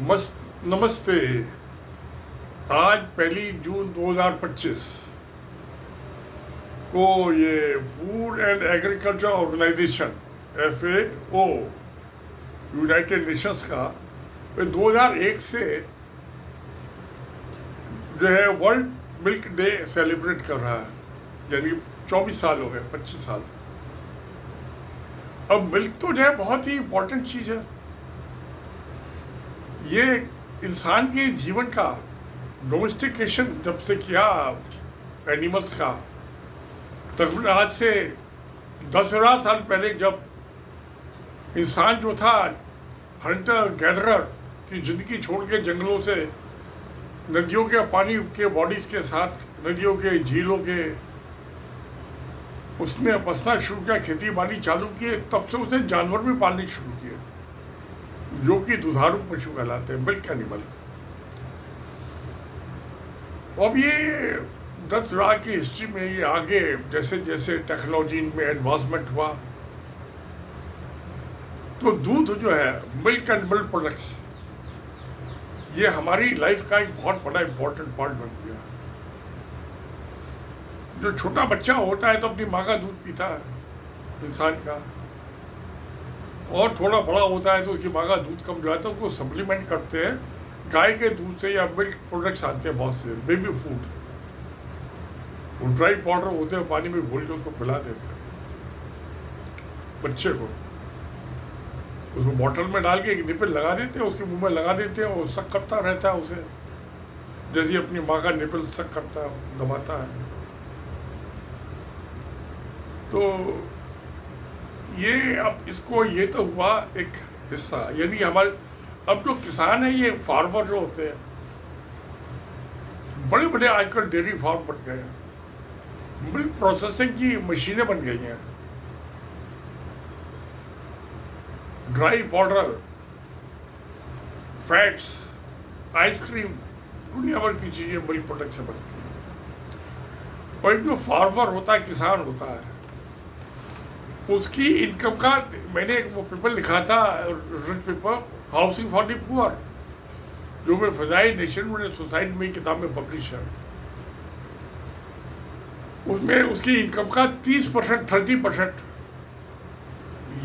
मस्त नमस्ते। आज 1 जून 2025 को ये food and agriculture organisation FAO United Nations का 2001 से जो है वर्ल्ड मिल्क डे सेलिब्रेट कर रहा है। यानी 24 साल हो गए, 25 साल। अब मिल्क तो जो है बहुत ही इम्पोर्टेंट चीज़ है। ये इंसान के जीवन का डोमेस्टिकेशन जब से किया एनिमल्स का, तकरीबन आज से 10,000 साल पहले, जब इंसान जो था हंटर गैदरर की ज़िंदगी छोड़ के जंगलों से नदियों के पानी के बॉडीज़ के साथ, नदियों के झीलों के, उसने बसना शुरू किया, खेती बाड़ी चालू की। तब से उसने जानवर भी पालने शुरू किए जो कि दुधारू पशु कहलाते हैं, मिल्क एनिमल। अब ये 10,000 की हिस्ट्री में ये आगे जैसे जैसे टेक्नोलॉजी में एडवांसमेंट हुआ, तो दूध जो है, मिल्क एंड मिल्क प्रोडक्ट्स, ये हमारी लाइफ का एक बहुत बड़ा इम्पोर्टेंट पार्ट बन गया। जो छोटा बच्चा होता है तो अपनी माँ का दूध पीता है इंसान का, और थोड़ा बड़ा होता है तो उसकी माँ का दूध कम जाता है, उसको सप्लीमेंट करते हैं गाय के दूध से, या मिल्क प्रोडक्ट्स आते हैं बहुत से, बेबी फूड। वो ड्राई पाउडर होते हैं, पानी में घोल के उसको पिला देते हैं बच्चे को। उसको बॉटल में डाल के एक निपल लगा देते हैं, उसके मुंह में लगा देते हैं, वो सक करता रहता है उसे, जैसे अपनी माँ का निपल सक करता है, दबाता है। तो ये अब इसको, ये तो हुआ एक हिस्सा। यानी हमारे अब जो किसान है, ये फार्मर जो होते हैं, बड़े बड़े आजकल डेयरी फार्म बन गए हैं, मिल्क प्रोसेसिंग की मशीनें बन गई हैं, ड्राई पाउडर, फैट्स, आइसक्रीम, दुनिया भर की चीज़ें मिल्क प्रोडक्ट से बनती हैं। और एक जो फार्मर होता है, किसान होता है, उसकी इनकम का, मैंने एक वो पेपर लिखा था, writ paper, housing for the poor, जो मैं फ़ज़ाई नेशन सोसाइटी में किताब में पब्लिश है। उसमें उसकी इनकम का 30%, 30%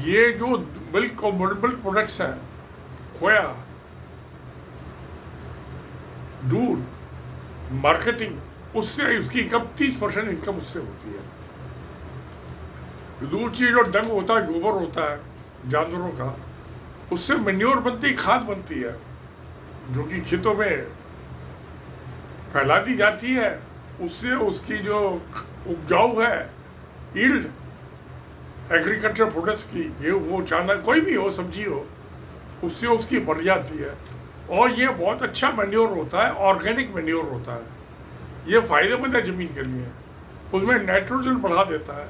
ये जो मिल्क और मिल्क प्रोडक्ट्स हैं, खोया, दूध, मार्केटिंग, उससे उसकी इनकम 30% इनकम उससे होती है। दूसरी जो डंग होता है, गोबर होता है जानवरों का, उससे मैन्योर बनती, खाद बनती है, जो कि खेतों में फैला दी जाती है। उससे उसकी जो उपजाऊ है, यील्ड एग्रीकल्चर प्रोडक्ट्स की, गेहूँ हो, चना, कोई भी हो, सब्जी हो, उससे उसकी बढ़ जाती है। और ये बहुत अच्छा मैन्योर होता है, ऑर्गेनिक मैन्योर होता है। ये फ़ायदेमंद है ज़मीन के लिए, उसमें नाइट्रोजन बढ़ा देता है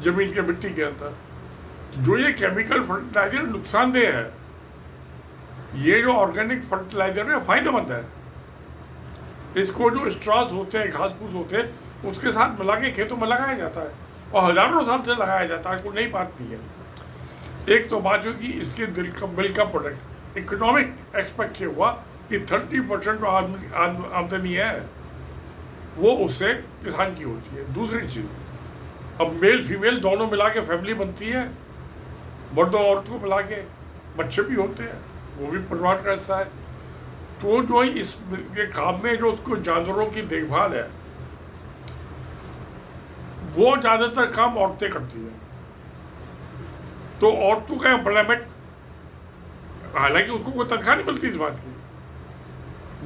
ज़मीन के, मिट्टी के अंदर। जो ये केमिकल फर्टिलाइजर नुकसानदेह है, ये जो ऑर्गेनिक फर्टिलाइजर है फ़ायदेमंद है। इसको जो स्ट्रॉस होते हैं, घास फूस होते हैं, उसके साथ मिला के खेतों में लगाया जाता है, और हज़ारों साल से लगाया जाता है, कोई नई बात नहीं है। एक तो बात होगी इसके मिल्क का प्रोडक्ट, इकोनॉमिक एस्पेक्ट ये हुआ कि 30% जो आमदनी है वो उससे किसान की होती है। दूसरी चीज़, अब मेल फीमेल दोनों मिला के फैमिली बनती है, मर्दों औरत को मिला के बच्चे भी होते हैं, वो भी परिवार का हिस्सा है। तो जो इस के काम में जो उसको जानवरों की देखभाल है, वो ज़्यादातर काम औरतें करती हैं। तो औरतों का एम्प्लॉयमेंट, हालांकि उसको कोई तनख्वाह नहीं मिलती इस बात की,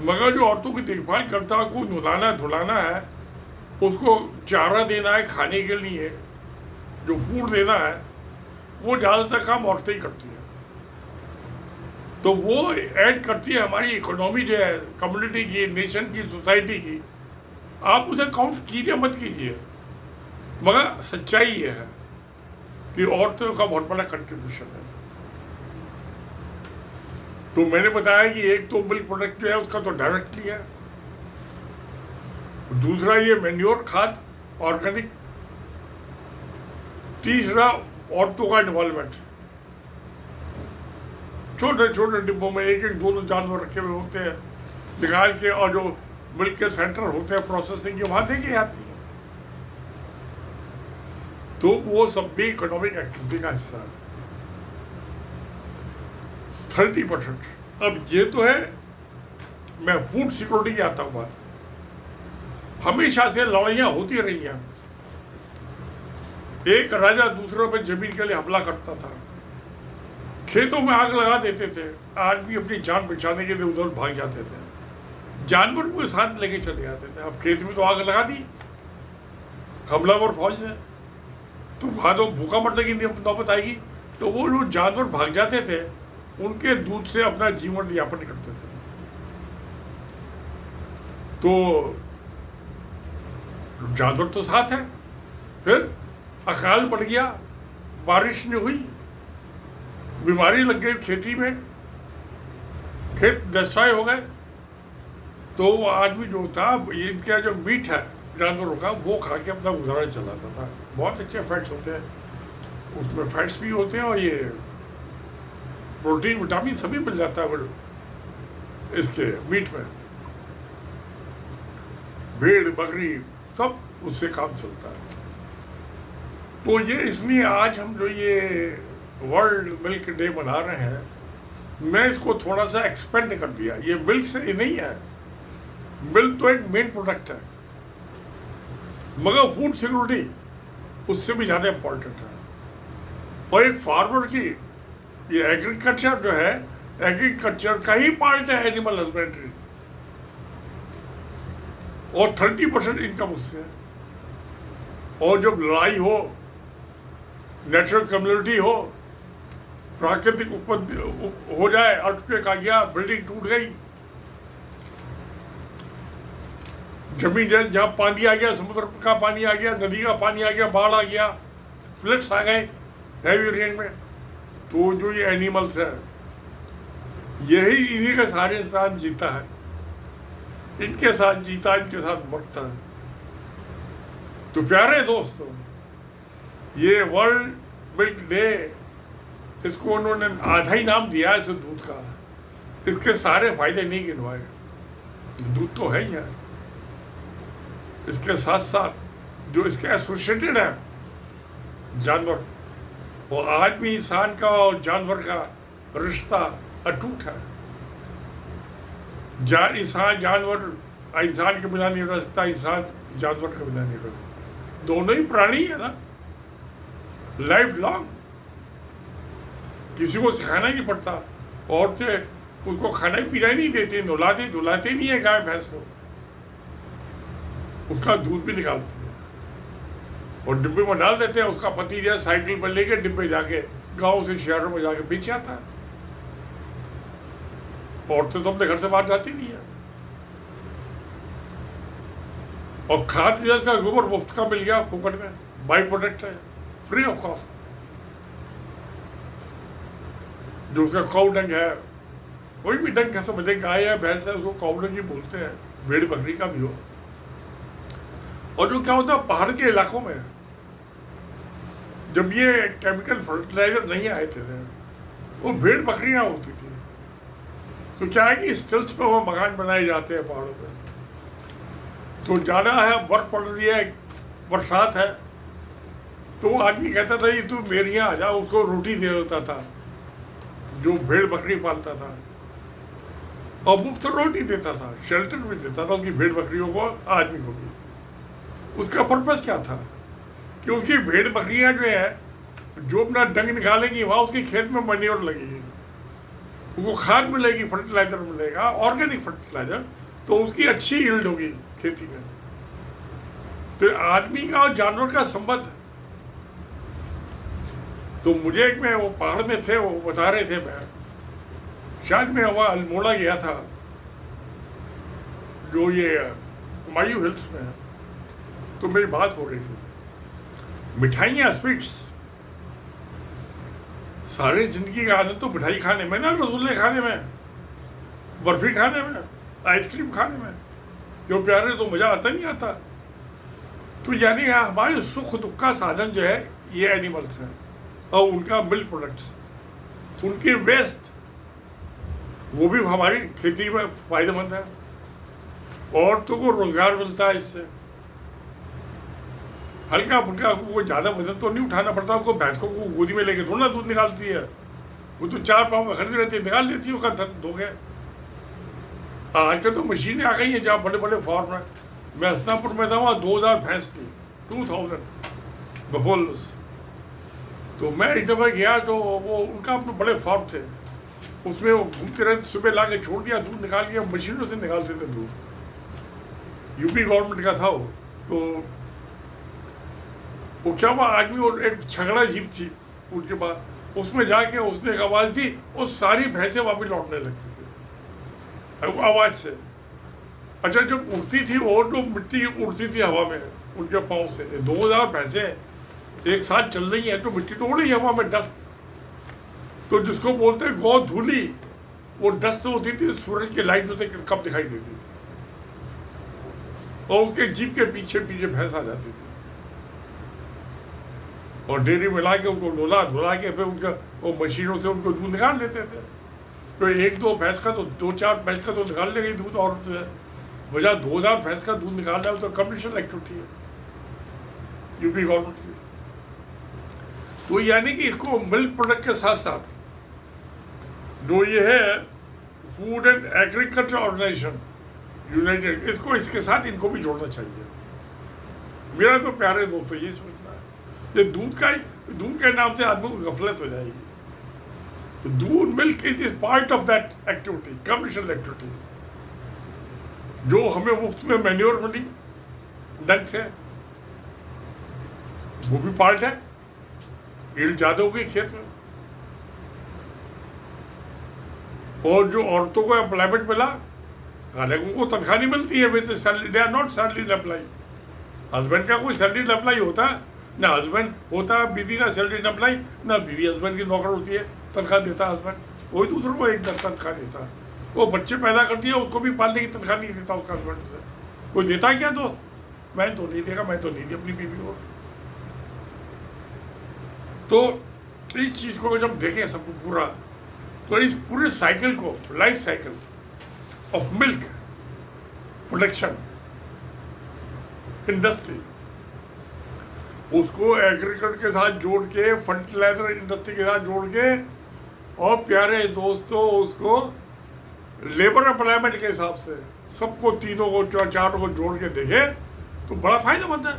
मगर जो औरतों की देखभाल करता है, को नहलाना धुलाना है, उसको चारा देना है खाने के लिए, जो फूड देना है, वो ज़्यादातर काम औरतें ही करती हैं। तो वो ऐड करती है हमारी इकोनॉमी जो है, कम्युनिटी की, नेशन की, सोसाइटी की। आप उसे काउंट कीजिए मत कीजिए, मगर सच्चाई ये है कि औरतों का बहुत बड़ा कंट्रीब्यूशन है। तो मैंने बताया कि एक तो मिल्क प्रोडक्ट जो है उसका तो डायरेक्टली है, दूसरा ये मैन्योर, खाद, ऑर्गेनिक, तीसरा औरतों का इन्वॉल्वमेंट, छोटे छोटे डिब्बों में एक एक दो दो जानवर रखे हुए होते हैं, निकाल के, और जो मिल्क के सेंटर होते हैं प्रोसेसिंग के, वहां देके आती है। तो वो सब भी इकोनॉमिक एक्टिविटी का हिस्सा है। 30%। अब ये तो है, मैं फूड सिक्योरिटी की आता हूँ बात। हमेशा से लड़ाइयाँ होती रही हैं। एक राजा दूसरों पर जमीन के लिए हमला करता था, खेतों में आग लगा देते थे, आदमी अपनी जान बचाने के लिए उधर भाग जाते थे, जानवर को साथ लेके चले जाते थे। अब खेत में तो आग लगा दी हमलावर फौज ने, तो वहां तो भूखा मरने की नौबत आएगी। तो वो जो जानवर भाग जाते थे, उनके दूध से अपना जीवन यापन करते थे। तो जानवर तो साथ है। फिर अकाल पड़ गया, बारिश नहीं हुई, बीमारी लग गई खेती में, खेत नष्टाय हो गए। तो वो आदमी जो था, इनका जो मीट है जानवरों का, वो खा के अपना गुजारा चलाता था। बहुत अच्छे फैट्स होते हैं उसमें, फैट्स भी होते हैं और ये प्रोटीन विटामिन सभी मिल जाता है इसके मीट में। भेड़ बकरी सब उससे काम चलता है। तो ये इसलिए आज हम जो ये वर्ल्ड मिल्क डे मना रहे हैं, मैं इसको थोड़ा सा एक्सपेंड कर दिया। ये मिल्क से ही नहीं है, मिल्क तो एक मेन प्रोडक्ट है, मगर फूड सिक्योरिटी उससे भी ज़्यादा इम्पोर्टेंट है। और एक फार्मर की ये एग्रीकल्चर जो है, एग्रीकल्चर का ही पार्ट है एनिमल हस्बेंड्री, और 30% इनकम उससे है। और जब लड़ाई हो, नेचुरल कम्युनिटी हो, प्राकृतिक उपज हो जाए, अर्थक्वेक आ गया, बिल्डिंग टूट गई, जमीन जहाँ पानी आ गया, समुद्र का पानी आ गया, नदी का पानी आ गया, बाढ़ आ गया, फ्लड्स आ गए हैवी रेन में, तो जो ये एनिमल्स है, यही इन्हीं के सारे इंसान जीता है, इनके साथ जीता, इनके साथ मरता है। तो प्यारे दोस्तों, ये वर्ल्ड मिल्क डे, इसको उन्होंने आधा ही नाम दिया है इस दूध का। इसके सारे फायदे नहीं गिनवाए, दूध तो है ही है, इसके साथ साथ जो इसके एसोसिएटेड है जानवर, वो आदमी इंसान का और जानवर का रिश्ता अटूट है। इंसान जानवर, इंसान के बिना नहीं रह सकता, इंसान जानवर के बिना नहीं रह सकता। दोनों ही प्राणी है ना, लाइफ लॉन्ग। किसी को सिखाना नहीं पड़ता, औरतें उनको खाना पीना ही नहीं देती, धुलाते नहीं है गाय भैंस को, उसका दूध भी निकालते हैं और डिब्बे में डाल देते हैं। उसका पति जो है साइकिल पर लेके डिब्बे जाके गांव से शहरों में जाके बेच आता है। औरतें तो अपने घर से बाहर जाती नहीं है। और खाद गैस का गोबर मुफ्त का मिल गया, फुकट में, बाई प्रोडक्ट है, फ्री ऑफ कॉस्ट। जो उसका काउ डंग है, कोई भी डंग कैसे समझे, गाय है भैंस है, उसको काउ डंग ही बोलते हैं, भेड़ बकरी का भी हो। और जो क्या होता है, पहाड़ के इलाकों में जब ये केमिकल फर्टिलाइजर नहीं आए थे, वो भेड़ बकरियां होती थी। तो क्या है कि स्टिल्स पे वो मकान बनाए जाते हैं पहाड़ों पे। तो ज़्यादा है, बर्फ पड़ रही है, बरसात है, तो वो आदमी कहता था ये तू मेरे यहाँ आ जा, उसको रोटी दे देता था जो भेड़ बकरी पालता था, और मुफ्त रोटी देता था, शेल्टर भी देता था उनकी भेड़ बकरियों को, आदमी को भी। उसका पर्पस क्या था? क्योंकि भेड़ बकरियां जो है, जो अपना डंग निकालेंगी वहाँ उसके खेत में मन्योर लगेगी, उनको खाद मिलेगी, फर्टिलाइजर मिलेगा, ऑर्गेनिक फर्टिलाइजर, तो उसकी अच्छी यील्ड होगी खेती में। तो आदमी का और जानवर का संबंध। तो मुझे एक में वो पहाड़ में थे, वो बता रहे थे, मैं शायद मैं वहाँ अल्मोड़ा गया था, जो ये कुमायूं हिल्स में है। तो मेरी बात हो रही थी, मिठाइयाँ, स्वीट्स, सारे जिंदगी का आनंद तो मिठाई खाने में ना, रसगुल्ले खाने में, बर्फी खाने में, आइसक्रीम खाने में, क्यों प्यारे, तो मज़ा आता नहीं आता। तो यानी हमारे सुख दुख का साधन जो है ये एनिमल्स हैं, और उनका मिल्क प्रोडक्ट्स, उनके वेस्ट वो भी हमारी खेती में फायदेमंद है। औरतों को रोजगार मिलता है इससे, हल्का फुल्का, कोई ज़्यादा वजन तो नहीं उठाना पड़ता। उसको भैंस को गोदी में लेके थोड़ा दूध निकालती है, वो तो 4 पाँव में खड़ी रहती है, निकाल लेती है, उसका धो गए। आजकल तो मशीनें आ गई हैं जहाँ बड़े बड़े फार्म हैं। मैं हसनापुर में था, वहाँ 2000 भैंस थी, 2000 बफोल्स। तो मैं एक दफ़ा गया तो वो उनका अपने बड़े फार्म थे, उसमें वो घूमते रहते, सुबह ला के छोड़ दिया, दूध निकाल लिया, मशीनों से निकालते थे दूध। यूपी गवर्नमेंट का था वो। तो वो क्या हुआ, आदमी और एक छगड़ा जीप थी उनके पास, उसमें जाके उसने एक आवाज़ दी, वो सारी भैंसें वापस लौटने लगती थी आवाज़ से। अच्छा, जब उड़ती थी वो तो मिट्टी उड़ती थी हवा में उनके पाँव से। 2000 भैंसें एक साथ चल रही हैं तो मिट्टी तो उड़ रही है हवा में, डस्ट। तो जिसको बोलते हैं गौ धूली, वो डस्ट तो होती थी, सूरज की लाइट होते कब दिखाई देती थी, और उसके जीप के पीछे पीछे भैंस आ जाती थी, और डेयरी में ला के उनको धुला के फिर उनका वो मशीनों से उनको दूध निकाल लेते थे। तो 1-2 भैंस का तो 2-4 भैंस का तो निकाल ले गई दूध, और वजह 2000 भैंस का दूध निकालना तो कमर्शियल एक्टिविटी है यूपी गवर्नमेंट की। तो यानी कि इसको मिल्क प्रोडक्ट के साथ साथ जो ये है food and agriculture organisation United, इसको इसके साथ इनको भी जोड़ना चाहिए। मेरा तो प्यारे दोस्तों ये सोचना है, ये दूध के नाम से आदमी को गफलत हो जाएगी। दूध milk is part of that activity, commercial activity, जो हमें मुफ्त में मैन्योर मिली ढंग से, वो भी पार्ट है। यील्ड ज़्यादा हो गई खेत में, और जो औरतों को एम्प्लॉयमेंट मिला, हालांकि उनको तनख्वाह नहीं मिलती है, वे तो salary, they are not salary apply. Husband का कोई सैलरी अप्लाई होता है ना, हस्बैंड होता है बीवी का सैलरी अप्लाई, ना बीवी हस्बैंड की नौकर होती है, तनख्वाह देता है हस्बैंड, कोई दूसरों को एक तनख्वाह देता है। वो बच्चे पैदा करती है, उसको भी पालने की तनख्वाह नहीं देता उसका हस्बैंड से। कोई देता है क्या दोस्त? मैं तो नहीं देगा, मैं तो नहीं दी अपनी बीवी को। तो इस चीज़ को जब देखें सबको पूरा, तो इस पूरे साइकिल को, life cycle of milk production industry, उसको एग्रीकल्चर के साथ जोड़ के, फर्टिलाइजर इंडस्ट्री के साथ जोड़ के, और प्यारे दोस्तों उसको लेबर एम्प्लॉयमेंट के हिसाब से सबको, तीनों को, चारों को जोड़ के देखें तो बड़ा फायदेमंद है।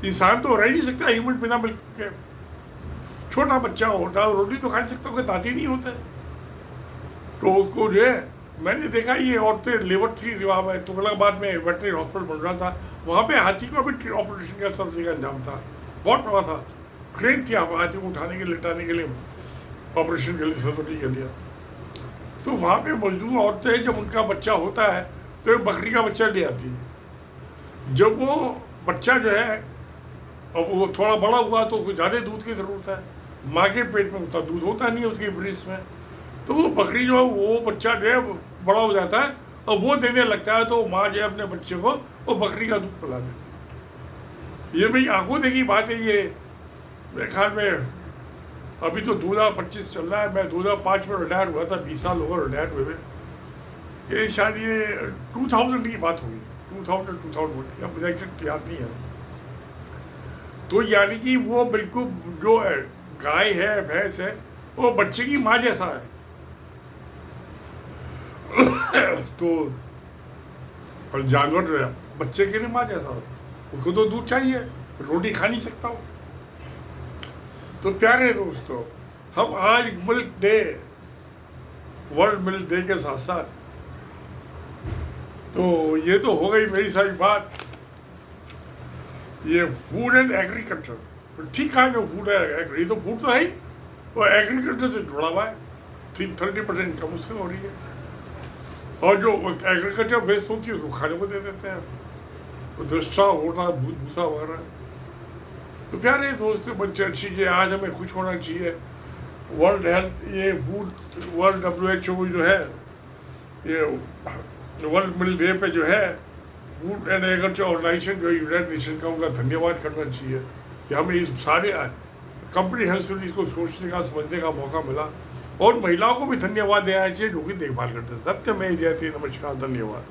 इंसान तो रह नहीं सकता ह्यूमन बिना मिल्क के। छोटा बच्चा होता है, रोटी तो खा नहीं सकता, उसके दांत नहीं होते। तो उसको जो है, मैंने देखा ये औरतें लेबर थी रिवाब है, तुगलकाबाद में वेटनरी हॉस्पिटल बन रहा था, वहाँ पे हाथी को भी ऑपरेशन का सर्जरी का इंजाम था, बहुत बड़ा था, क्रेन थी हाथी को उठाने के लिए, लेटाने के लिए, ऑपरेशन के लिए, सर्जरी के लिए। तो वहाँ पे मजदूर औरतें जब उनका बच्चा होता है तो एक बकरी का बच्चा ले आती है। जब वो बच्चा जो है, अब वो थोड़ा बड़ा हुआ तो कुछ ज़्यादा दूध की ज़रूरत है, माँ के पेट में उतना दूध होता नहीं है उसकी ब्रीस में, तो वो बकरी जो है, वो बच्चा जो है बड़ा हो जाता है और वो देने लगता है, तो माँ जो है अपने बच्चे को वो बकरी का दूध पिला देती है। ये भाई आंखों देखी बात है। ये मेरे ख्याल में अभी तो 2025 चल रहा है, मैं 2005 में रिटायर हुआ था, 20 साल हो गए रिटायर हुए। ये शायद ये 2000 की बात होगी, 2000 अब मुझे एग्जैक्ट याद नहीं है। तो यानी कि वो बिल्कुल जो है गाय है, भैंस है, वो बच्चे की माँ जैसा है। तो और जानवर जो है बच्चे के लिए माँ जैसा है, उसको तो दूध चाहिए, रोटी खा नहीं सकता वो। तो प्यारे दोस्तों, हम आज milk day, world milk day के साथ साथ, तो ये तो हो गई मेरी सारी बात। ये फूड एंड एग्रीकल्चर, ठीक है, जो फूड है, ये तो फूड तो है ही, वो एग्रीकल्चर से जुड़ा हुआ है, 30% इनकम उससे हो रही है, और जो एग्रीकल्चर वेस्ट होती है उसको खाने को दे देते हैं, तो दस्ता होता भूसा वगैरह। तो प्यारे दोस्तों, बच्चे अच्छी है, आज हमें खुश होना चाहिए। वर्ल्ड हेल्थ, ये फूड, वर्ल्ड WHO जो है, ये वर्ल्ड मिल्क डे पे जो है फूड एंड एग्रीकल्चर ऑर्गेनाइजेशन जो यूनाइटेड नेशन का, उनका धन्यवाद करना चाहिए कि हमें इस सारे कंप्रीहेंसिवली इसको सोचने का, समझने का मौका मिला। और महिलाओं को भी धन्यवाद देना चाहिए जो कि देखभाल करते हैं। सत्य में जयते। नमस्कार, धन्यवाद।